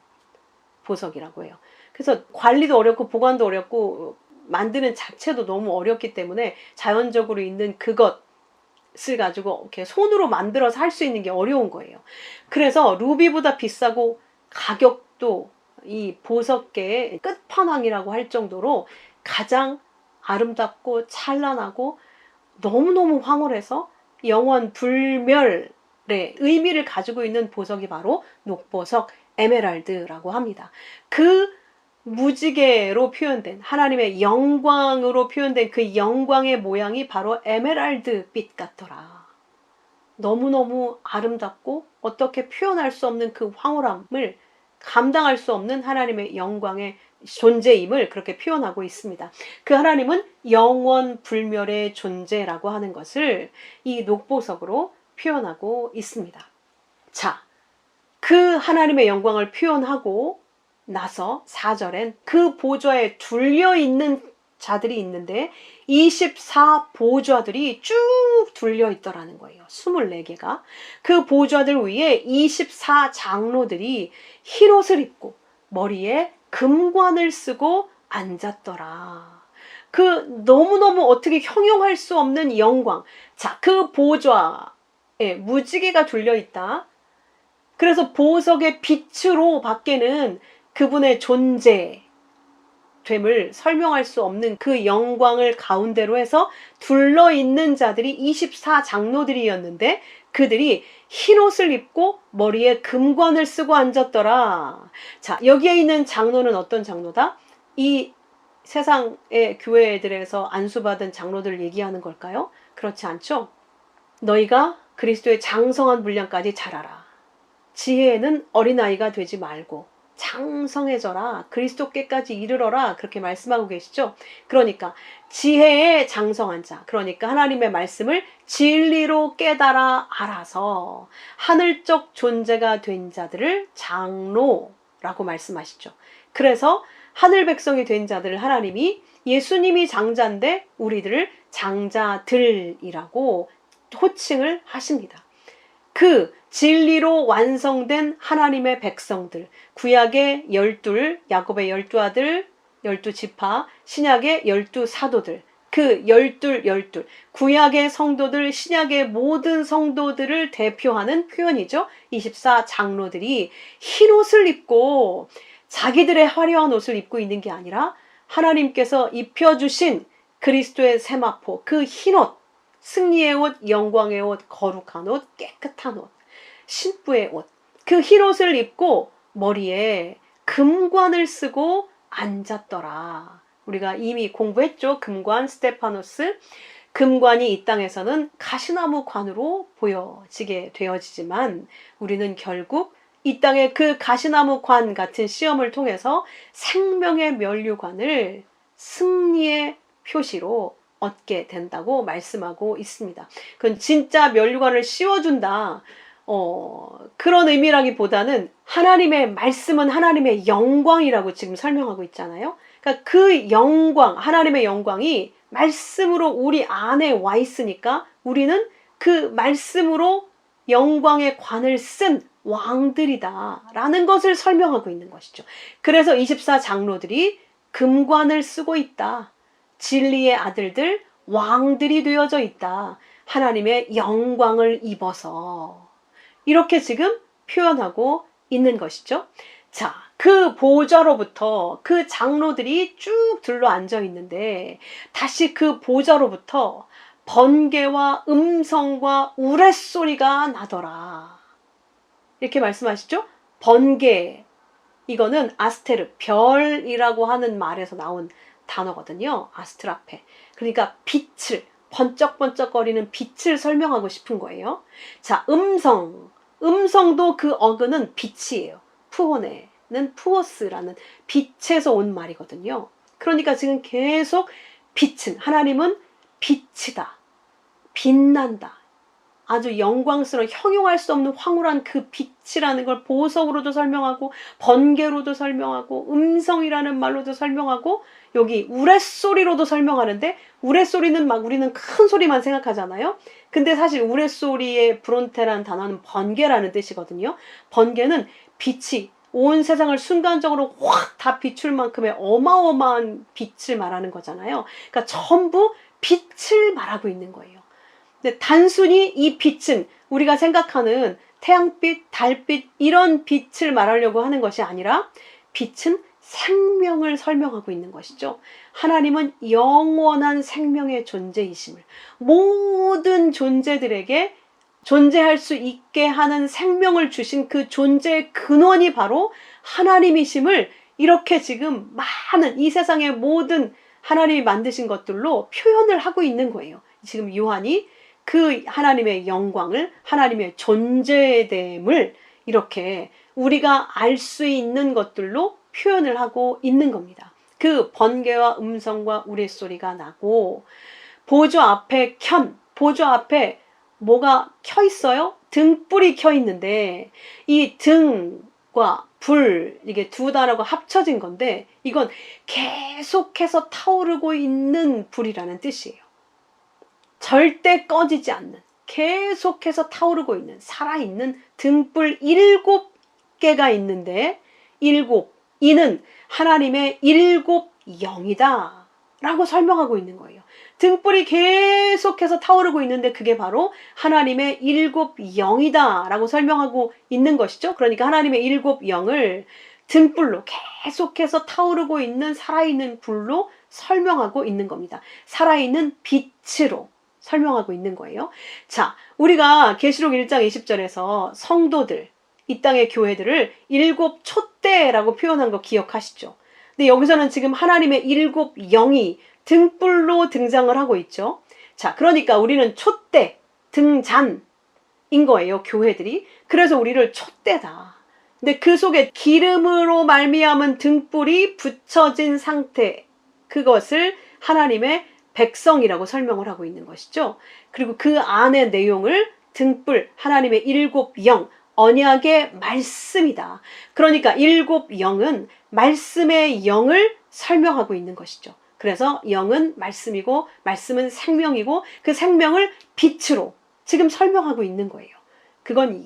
A: 보석이라고 해요. 그래서 관리도 어렵고 보관도 어렵고 만드는 자체도 너무 어렵기 때문에 자연적으로 있는 그것을 가지고 이렇게 손으로 만들어서 할 수 있는 게 어려운 거예요. 그래서 루비보다 비싸고 가격도 이 보석계의 끝판왕이라고 할 정도로 가장 아름답고 찬란하고 너무너무 황홀해서 영원 불멸의 의미를 가지고 있는 보석이 바로 녹보석 에메랄드라고 합니다. 그 무지개로 표현된 하나님의 영광으로 표현된 그 영광의 모양이 바로 에메랄드빛 같더라. 너무너무 아름답고 어떻게 표현할 수 없는 그 황홀함을 감당할 수 없는 하나님의 영광의 존재임을 그렇게 표현하고 있습니다. 그 하나님은 영원 불멸의 존재라고 하는 것을 이 녹보석으로 표현하고 있습니다. 자, 그 하나님의 영광을 표현하고 나서 4절엔 그 보좌에 둘려있는 자들이 있는데 24보좌들이 쭉 둘려있더라는 거예요. 24개가. 그 보좌들 위에 24장로들이 흰옷을 입고 머리에 금관을 쓰고 앉았더라. 그 너무너무 어떻게 형용할 수 없는 영광. 자, 그 보좌에 무지개가 둘려있다. 그래서 보석의 빛으로 밖에는 그분의 존재됨을 설명할 수 없는 그 영광을 가운데로 해서 둘러있는 자들이 24장로들이었는데 그들이 흰옷을 입고 머리에 금관을 쓰고 앉았더라. 자, 여기에 있는 장로는 어떤 장로다? 이 세상의 교회들에서 안수받은 장로들을 얘기하는 걸까요? 그렇지 않죠? 너희가 그리스도의 장성한 분량까지 자라라. 지혜에는 어린아이가 되지 말고 장성해져라. 그리스도께까지 이르러라. 그렇게 말씀하고 계시죠. 그러니까 지혜의 장성한 자, 그러니까 하나님의 말씀을 진리로 깨달아 알아서 하늘적 존재가 된 자들을 장로라고 말씀하시죠. 그래서 하늘 백성이 된 자들을 하나님이 예수님이 장자인데 우리들을 장자들이라고 호칭을 하십니다. 그 진리로 완성된 하나님의 백성들, 구약의 12, 야곱의 12아들, 12지파, 신약의 12사도들, 그 12, 구약의 성도들, 신약의 모든 성도들을 대표하는 표현이죠. 24장로들이 흰옷을 입고 자기들의 화려한 옷을 입고 있는 게 아니라 하나님께서 입혀주신 그리스도의 세마포, 그 흰옷, 승리의 옷, 영광의 옷, 거룩한 옷, 깨끗한 옷, 신부의 옷, 그 흰옷을 입고 머리에 금관을 쓰고 앉았더라. 우리가 이미 공부했죠. 금관, 스테파노스. 금관이 이 땅에서는 가시나무 관으로 보여지게 되어지지만 우리는 결국 이 땅의 그 가시나무 관 같은 시험을 통해서 생명의 면류관을 승리의 표시로 얻게 된다고 말씀하고 있습니다. 그건 진짜 면류관을 씌워준다. 그런 의미라기보다는 하나님의 말씀은 하나님의 영광이라고 지금 설명하고 있잖아요. 그러니까 그 영광, 하나님의 영광이 말씀으로 우리 안에 와 있으니까 우리는 그 말씀으로 영광의 관을 쓴 왕들이다라는 것을 설명하고 있는 것이죠. 그래서 24장로들이 금관을 쓰고 있다. 진리의 아들들, 왕들이 되어져 있다. 하나님의 영광을 입어서 이렇게 지금 표현하고 있는 것이죠. 자, 그 보좌로부터 그 장로들이 쭉 둘러 앉아 있는데 다시 그 보좌로부터 번개와 음성과 우레소리가 나더라. 이렇게 말씀하시죠? 번개, 이거는 아스테르, 별이라고 하는 말에서 나온 단어거든요. 아스트라페. 그러니까 빛을, 번쩍번쩍거리는 빛을 설명하고 싶은 거예요. 자, 음성도 그 어근은 빛이에요. 푸오네는 푸오스라는 빛에서 온 말이거든요. 그러니까 지금 계속 빛은, 하나님은 빛이다. 빛난다. 아주 영광스러운, 형용할 수 없는 황홀한 그 빛이라는 걸 보석으로도 설명하고 번개로도 설명하고 음성이라는 말로도 설명하고 여기 우레소리로도 설명하는데, 우레소리는 막 우리는 큰 소리만 생각하잖아요. 근데 사실 우레소리의 브론테라는 단어는 번개라는 뜻이거든요. 번개는 빛이 온 세상을 순간적으로 확 다 비출 만큼의 어마어마한 빛을 말하는 거잖아요. 그러니까 전부 빛을 말하고 있는 거예요. 근데 단순히 이 빛은 우리가 생각하는 태양빛, 달빛 이런 빛을 말하려고 하는 것이 아니라 빛은 생명을 설명하고 있는 것이죠. 하나님은 영원한 생명의 존재이심을, 모든 존재들에게 존재할 수 있게 하는 생명을 주신 그 존재의 근원이 바로 하나님이심을 이렇게 지금 많은 이 세상의 모든 하나님이 만드신 것들로 표현을 하고 있는 거예요. 지금 요한이 그 하나님의 영광을, 하나님의 존재됨을 이렇게 우리가 알 수 있는 것들로 표현을 하고 있는 겁니다. 그 번개와 음성과 우레소리가 나고, 보좌 앞에 보좌 앞에 뭐가 켜 있어요? 등불이 켜 있는데, 이 등과 불, 이게 두 단어가 합쳐진 건데, 이건 계속해서 타오르고 있는 불이라는 뜻이에요. 절대 꺼지지 않는, 계속해서 타오르고 있는, 살아있는 등불 7개가 있는데, 이는 하나님의 7영이다 라고 설명하고 있는 거예요. 등불이 계속해서 타오르고 있는데 그게 바로 하나님의 7영이다 라고 설명하고 있는 것이죠. 그러니까 하나님의 7영을 등불로 계속해서 타오르고 있는 살아있는 불로 설명하고 있는 겁니다. 살아있는 빛으로 설명하고 있는 거예요. 자, 우리가 계시록 1장 20절에서 성도들, 이 땅의 교회들을 7 촛대라고 표현한 거 기억하시죠? 근데 여기서는 지금 하나님의 7영이 등불로 등장을 하고 있죠. 자, 그러니까 우리는 촛대, 등잔인 거예요, 교회들이. 그래서 우리를 촛대다. 근데 그 속에 기름으로 말미암은 등불이 붙여진 상태, 그것을 하나님의 백성이라고 설명을 하고 있는 것이죠. 그리고 그 안의 내용을 등불, 하나님의 7영, 언약의 말씀이다. 그러니까 7영은 말씀의 영을 설명하고 있는 것이죠. 그래서 영은 말씀이고 말씀은 생명이고 그 생명을 빛으로 지금 설명하고 있는 거예요. 그건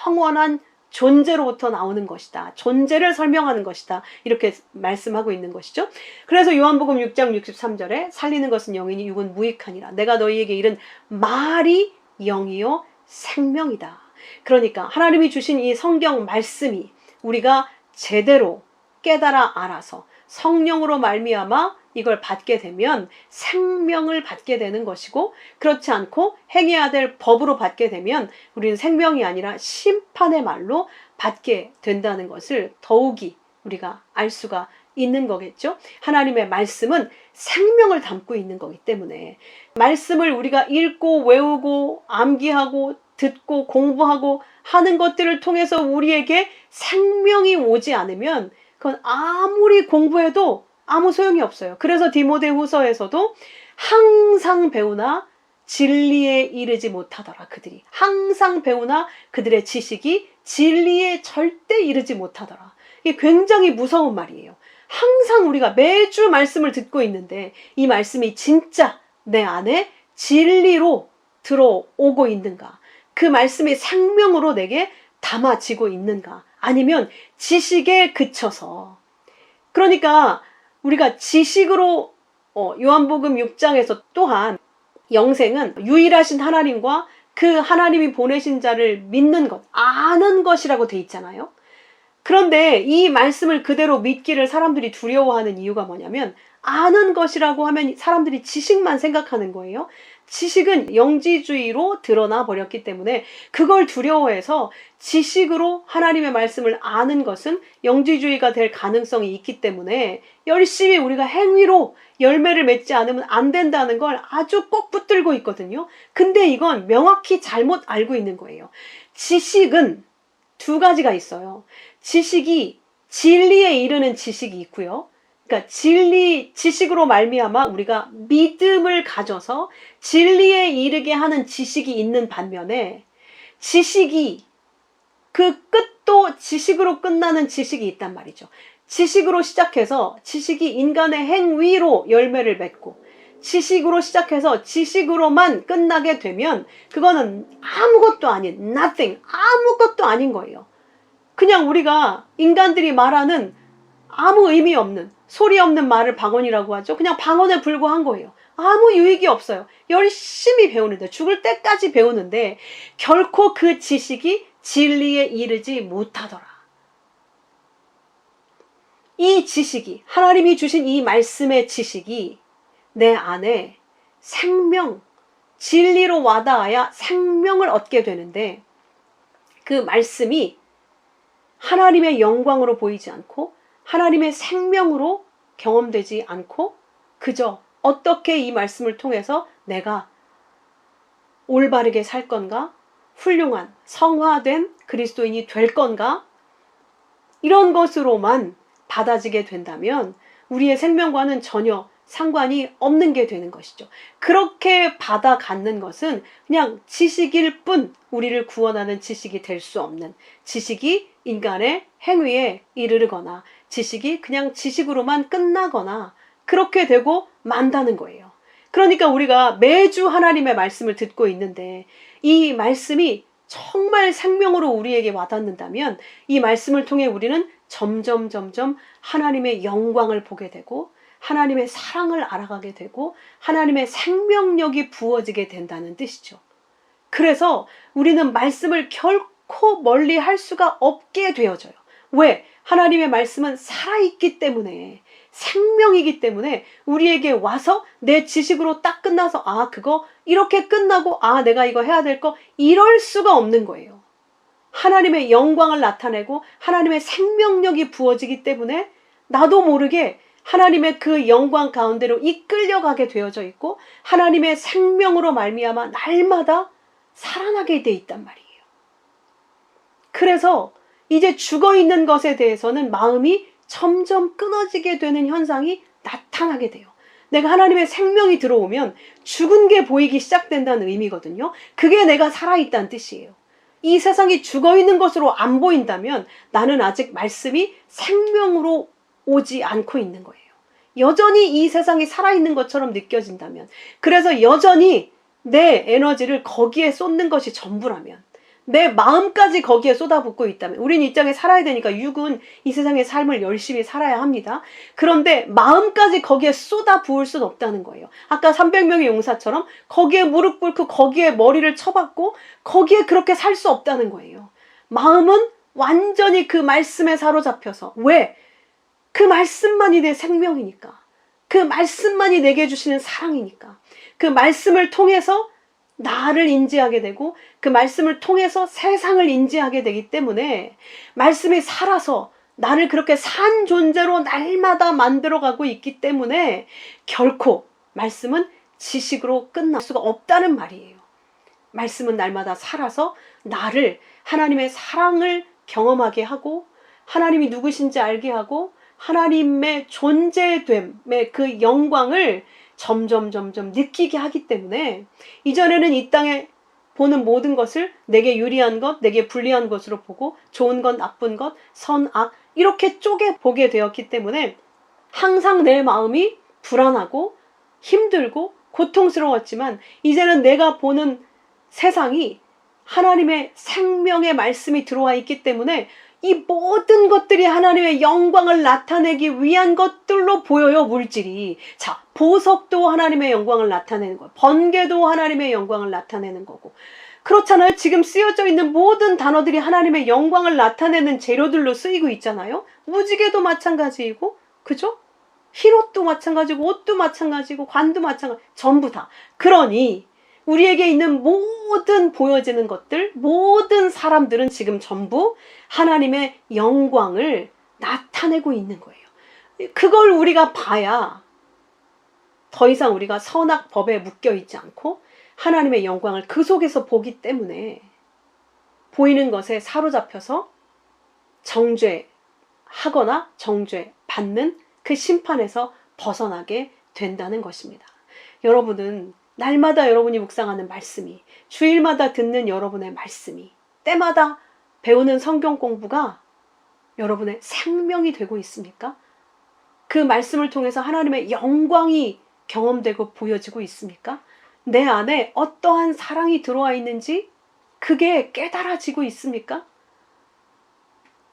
A: 영원한 존재로부터 나오는 것이다. 존재를 설명하는 것이다. 이렇게 말씀하고 있는 것이죠. 그래서 요한복음 6장 63절에 살리는 것은 영이니 육은 무익하니라. 내가 너희에게 이른 말이 영이요 생명이다. 그러니까 하나님이 주신 이 성경 말씀이 우리가 제대로 깨달아 알아서 성령으로 말미암아 이걸 받게 되면 생명을 받게 되는 것이고, 그렇지 않고 행해야 될 법으로 받게 되면 우리는 생명이 아니라 심판의 말로 받게 된다는 것을 더욱이 우리가 알 수가 있는 거겠죠. 하나님의 말씀은 생명을 담고 있는 거기 때문에 말씀을 우리가 읽고 외우고 암기하고 듣고 공부하고 하는 것들을 통해서 우리에게 생명이 오지 않으면 그건 아무리 공부해도 아무 소용이 없어요. 그래서 디모데후서에서도 항상 배우나 진리에 이르지 못하더라. 그들이 항상 배우나 그들의 지식이 진리에 절대 이르지 못하더라. 이게 굉장히 무서운 말이에요. 항상 우리가 매주 말씀을 듣고 있는데 이 말씀이 진짜 내 안에 진리로 들어오고 있는가? 그 말씀이 생명으로 내게 담아지고 있는가? 아니면 지식에 그쳐서, 그러니까 우리가 지식으로 요한복음 6장에서 또한 영생은 유일하신 하나님과 그 하나님이 보내신 자를 믿는 것, 아는 것이라고 돼 있잖아요. 그런데 이 말씀을 그대로 믿기를 사람들이 두려워하는 이유가 뭐냐면, 아는 것이라고 하면 사람들이 지식만 생각하는 거예요. 지식은 영지주의로 드러나 버렸기 때문에 그걸 두려워해서 지식으로 하나님의 말씀을 아는 것은 영지주의가 될 가능성이 있기 때문에 열심히 우리가 행위로 열매를 맺지 않으면 안 된다는 걸 아주 꼭 붙들고 있거든요. 근데 이건 명확히 잘못 알고 있는 거예요. 지식은 두 가지가 있어요. 지식이 진리에 이르는 지식이 있고요. 그러니까 진리, 지식으로 말미암아 우리가 믿음을 가져서 진리에 이르게 하는 지식이 있는 반면에 지식이 그 끝도 지식으로 끝나는 지식이 있단 말이죠. 지식으로 시작해서 지식이 인간의 행위로 열매를 맺고 지식으로 시작해서 지식으로만 끝나게 되면 그거는 아무것도 아닌 nothing, 아무것도 아닌 거예요. 그냥 우리가 인간들이 말하는 아무 의미 없는 소리 없는 말을 방언이라고 하죠. 그냥 방언에 불과한 거예요. 아무 유익이 없어요. 열심히 배우는데 죽을 때까지 배우는데 결코 그 지식이 진리에 이르지 못하더라. 이 지식이 하나님이 주신 이 말씀의 지식이 내 안에 생명, 진리로 와닿아야 생명을 얻게 되는데 그 말씀이 하나님의 영광으로 보이지 않고 하나님의 생명으로 경험되지 않고 그저 어떻게 이 말씀을 통해서 내가 올바르게 살 건가? 훌륭한 성화된 그리스도인이 될 건가? 이런 것으로만 받아지게 된다면 우리의 생명과는 전혀 상관이 없는 게 되는 것이죠. 그렇게 받아 갖는 것은 그냥 지식일 뿐 우리를 구원하는 지식이 될 수 없는 지식이 인간의 행위에 이르르거나 지식이 그냥 지식으로만 끝나거나 그렇게 되고 만다는 거예요. 그러니까 우리가 매주 하나님의 말씀을 듣고 있는데 이 말씀이 정말 생명으로 우리에게 와닿는다면 이 말씀을 통해 우리는 점점 하나님의 영광을 보게 되고 하나님의 사랑을 알아가게 되고 하나님의 생명력이 부어지게 된다는 뜻이죠. 그래서 우리는 말씀을 결코 멀리 할 수가 없게 되어져요. 왜? 하나님의 말씀은 살아있기 때문에 생명이기 때문에 우리에게 와서 내 지식으로 딱 끝나서 아 그거 이렇게 끝나고 아 내가 이거 해야 될 거 이럴 수가 없는 거예요. 하나님의 영광을 나타내고 하나님의 생명력이 부어지기 때문에 나도 모르게 하나님의 그 영광 가운데로 이끌려가게 되어져 있고 하나님의 생명으로 말미암아 날마다 살아나게 돼 있단 말이에요. 그래서 이제 죽어있는 것에 대해서는 마음이 점점 끊어지게 되는 현상이 나타나게 돼요. 내가 하나님의 생명이 들어오면 죽은 게 보이기 시작된다는 의미거든요. 그게 내가 살아있다는 뜻이에요. 이 세상이 죽어있는 것으로 안 보인다면 나는 아직 말씀이 생명으로 오지 않고 있는 거예요. 여전히 이 세상이 살아있는 것처럼 느껴진다면 그래서 여전히 내 에너지를 거기에 쏟는 것이 전부라면 내 마음까지 거기에 쏟아붓고 있다면 우린 이 땅에 살아야 되니까 육은 이 세상의 삶을 열심히 살아야 합니다. 그런데 마음까지 거기에 쏟아부을 수는 없다는 거예요. 아까 300명의 용사처럼 거기에 무릎 꿇고 거기에 머리를 쳐박고 거기에 그렇게 살 수 없다는 거예요. 마음은 완전히 그 말씀에 사로잡혀서 왜? 그 말씀만이 내 생명이니까 그 말씀만이 내게 주시는 사랑이니까 그 말씀을 통해서 나를 인지하게 되고 그 말씀을 통해서 세상을 인지하게 되기 때문에 말씀이 살아서 나를 그렇게 산 존재로 날마다 만들어가고 있기 때문에 결코 말씀은 지식으로 끝날 수가 없다는 말이에요. 말씀은 날마다 살아서 나를 하나님의 사랑을 경험하게 하고 하나님이 누구신지 알게 하고 하나님의 존재됨의 그 영광을 점점 느끼게 하기 때문에 이전에는 이 땅에 보는 모든 것을 내게 유리한 것, 내게 불리한 것으로 보고 좋은 것, 나쁜 것, 선, 악 이렇게 쪼개 보게 되었기 때문에 항상 내 마음이 불안하고 힘들고 고통스러웠지만 이제는 내가 보는 세상이 하나님의 생명의 말씀이 들어와 있기 때문에 이 모든 것들이 하나님의 영광을 나타내기 위한 것들로 보여요. 물질이. 자, 보석도 하나님의 영광을 나타내는 거예요. 번개도 하나님의 영광을 나타내는 거고. 그렇잖아요. 지금 쓰여져 있는 모든 단어들이 하나님의 영광을 나타내는 재료들로 쓰이고 있잖아요. 무지개도 마찬가지이고 그죠? 흰옷도 마찬가지고 옷도 마찬가지고 관도 마찬가지 전부 다. 그러니 우리에게 있는 모든 보여지는 것들, 모든 사람들은 지금 전부 하나님의 영광을 나타내고 있는 거예요. 그걸 우리가 봐야 더 이상 우리가 선악법에 묶여있지 않고 하나님의 영광을 그 속에서 보기 때문에 보이는 것에 사로잡혀서 정죄하거나 정죄받는 그 심판에서 벗어나게 된다는 것입니다. 여러분은 날마다 여러분이 묵상하는 말씀이, 주일마다 듣는 여러분의 말씀이, 때마다 배우는 성경 공부가 여러분의 생명이 되고 있습니까? 그 말씀을 통해서 하나님의 영광이 경험되고 보여지고 있습니까? 내 안에 어떠한 사랑이 들어와 있는지 그게 깨달아지고 있습니까?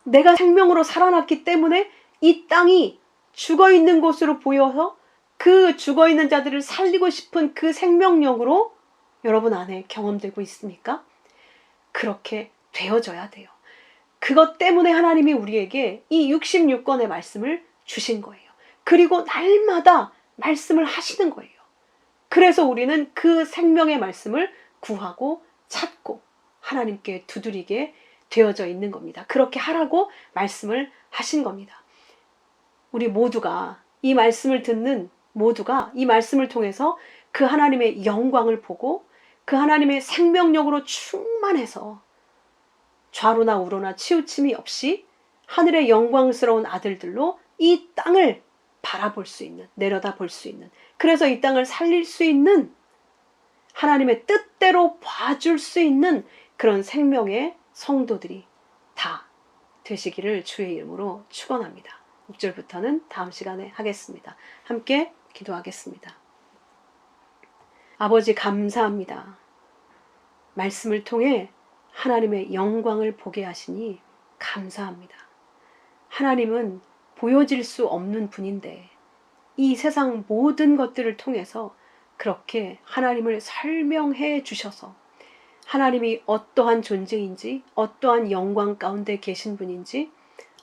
A: 내가 생명으로 살아났기 때문에 이 땅이 죽어있는 곳으로 보여서 그 죽어있는 자들을 살리고 싶은 그 생명력으로 여러분 안에 경험되고 있습니까? 그렇게 되어져야 돼요. 그것 때문에 하나님이 우리에게 이 66권의 말씀을 주신 거예요. 그리고 날마다 말씀을 하시는 거예요. 그래서 우리는 그 생명의 말씀을 구하고 찾고 하나님께 두드리게 되어져 있는 겁니다. 그렇게 하라고 말씀을 하신 겁니다. 우리 모두가 이 말씀을 듣는 모두가 이 말씀을 통해서 그 하나님의 영광을 보고 그 하나님의 생명력으로 충만해서 좌로나 우로나 치우침이 없이 하늘의 영광스러운 아들들로 이 땅을 바라볼 수 있는, 내려다볼 수 있는, 그래서 이 땅을 살릴 수 있는, 하나님의 뜻대로 봐줄 수 있는 그런 생명의 성도들이 다 되시기를 주의 이름으로 축원합니다. 6절부터는 다음 시간에 하겠습니다. 함께 기도하겠습니다. 아버지 감사합니다. 말씀을 통해 하나님의 영광을 보게 하시니 감사합니다. 하나님은 보여질 수 없는 분인데 이 세상 모든 것들을 통해서 그렇게 하나님을 설명해 주셔서 하나님이 어떠한 존재인지, 어떠한 영광 가운데 계신 분인지,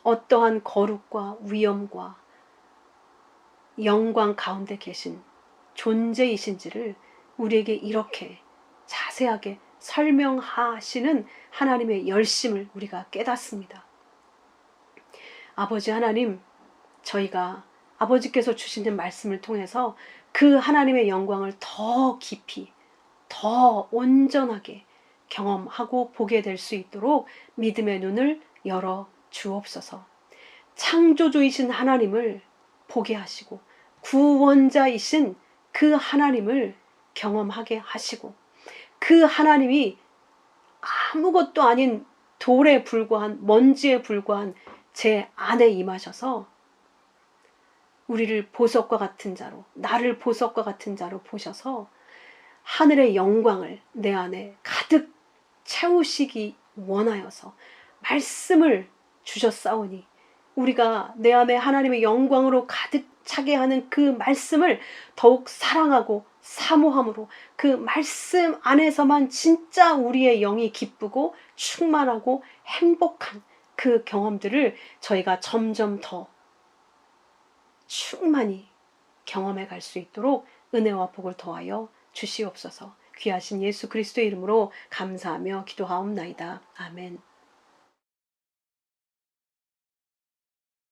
A: 어떠한 거룩과 위엄과 영광 가운데 계신 존재이신지를 우리에게 이렇게 자세하게 설명하시는 하나님의 열심을 우리가 깨닫습니다. 아버지 하나님, 저희가 아버지께서 주시는 말씀을 통해서 그 하나님의 영광을 더 깊이, 더 온전하게 경험하고 보게 될 수 있도록 믿음의 눈을 열어 주옵소서. 창조주이신 하나님을 보게 하시고 구원자이신 그 하나님을 경험하게 하시고 그 하나님이 아무것도 아닌 돌에 불과한, 먼지에 불과한 제 안에 임하셔서 우리를 보석과 같은 자로, 나를 보석과 같은 자로 보셔서 하늘의 영광을 내 안에 가득 채우시기 원하여서 말씀을 주셨사오니 우리가 내 안에 하나님의 영광으로 가득 차게 하는 그 말씀을 더욱 사랑하고 사모함으로 그 말씀 안에서만 진짜 우리의 영이 기쁘고 충만하고 행복한 그 경험들을 저희가 점점 더 충만히 경험해 갈 수 있도록 은혜와 복을 더하여 주시옵소서. 귀하신 예수 그리스도의 이름으로 감사하며 기도하옵나이다. 아멘.